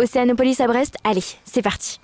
Océanopolis à Brest, allez, c'est parti.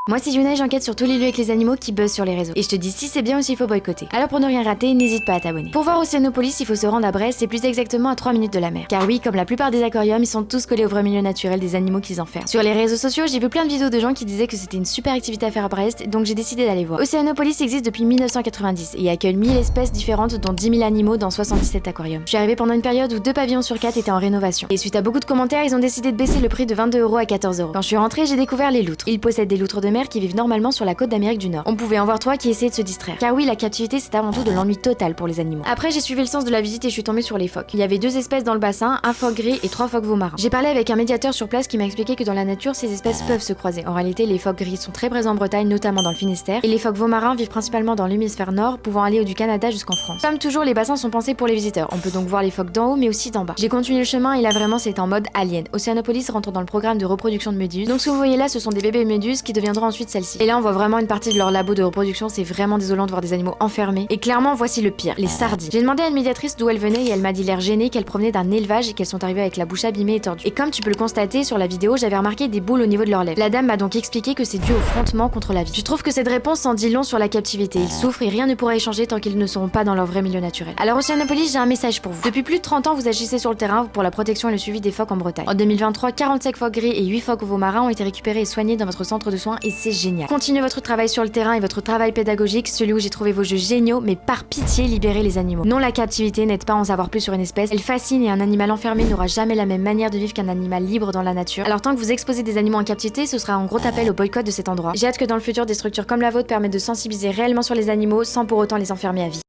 Moi c'est Yuna et j'enquête sur tous les lieux avec les animaux qui buzzent sur les réseaux. Et je te dis si c'est bien ou s'il faut boycotter. Alors pour ne rien rater, n'hésite pas à t'abonner. Pour voir Océanopolis, il faut se rendre à Brest et plus exactement à 3 minutes de la mer. Car oui, comme la plupart des aquariums, ils sont tous collés au vrai milieu naturel des animaux qu'ils enferment. Sur les réseaux sociaux, j'ai vu plein de vidéos de gens qui disaient que c'était une super activité à faire à Brest, donc j'ai décidé d'aller voir. Océanopolis existe depuis 1990 et accueille 1000 espèces différentes dont 10 000 animaux dans 77 aquariums. Je suis arrivée pendant une période où 2 pavillons sur 4 étaient en rénovation. Et suite à beaucoup de commentaires, ils ont décidé de baisser le prix de 22 € à 14 €. Quand je suis rentrée, j'ai découvert les loutres. Ils possèdent des loutres de mer qui vivent normalement sur la côte d'Amérique du Nord. On pouvait en voir 3 qui essayaient de se distraire. Car oui, la captivité c'est avant tout de l'ennui total pour les animaux. Après, j'ai suivi le sens de la visite et je suis tombée sur les phoques. Il y avait 2 espèces dans le bassin, un phoque gris et 3 phoques veaux marins. J'ai parlé avec un médiateur sur place qui m'a expliqué que dans la nature, ces espèces peuvent se croiser. En réalité, les phoques gris sont très présents en Bretagne, notamment dans le Finistère, et les phoques veaux marins vivent principalement dans l'hémisphère nord, pouvant aller du Canada jusqu'en France. Comme toujours, les bassins sont pensés pour les visiteurs. On peut donc voir les phoques d'en haut mais aussi d'en bas. J'ai continué le chemin et là vraiment c'était en mode alien. Océanopolis rentre dans le programme de reproduction de méduses. Donc ce que vous voyez là, ce sont des bébés méduses qui deviendront ensuite celles-ci. Et là, on voit vraiment une partie de leur labo de reproduction, c'est vraiment désolant de voir des animaux enfermés. Et clairement, voici le pire, les sardines. J'ai demandé à une médiatrice d'où elles venaient et elle m'a dit l'air gênée qu'elles provenaient d'un élevage et qu'elles sont arrivées avec la bouche abîmée et tordue. Et comme tu peux le constater sur la vidéo, j'avais remarqué des boules au niveau de leurs lèvres. La dame m'a donc expliqué que c'est dû au frottement contre la vie. Je trouve que cette réponse en dit long sur la captivité. Ils souffrent et rien ne pourra y changer tant qu'ils ne seront pas dans leur vrai milieu naturel. Alors Océanopolis, j'ai un message pour vous. Depuis plus de 30 ans, vous agissez sur le terrain pour la protection et le suivi des phoques en Bretagne. En 2023, 45 phoques gris et 8 phoques veaux marins ont été récupérés et soignés dans votre centre de soins et c'est génial. Continuez votre travail sur le terrain et votre travail pédagogique, celui où j'ai trouvé vos jeux géniaux, mais par pitié, libérez les animaux. Non, la captivité n'aide pas à en savoir plus sur une espèce, elle fascine et un animal enfermé n'aura jamais la même manière de vivre qu'un animal libre dans la nature. Alors tant que vous exposez des animaux en captivité, ce sera un gros appel au boycott de cet endroit. J'ai hâte que dans le futur, des structures comme la vôtre permettent de sensibiliser réellement sur les animaux sans pour autant les enfermer à vie.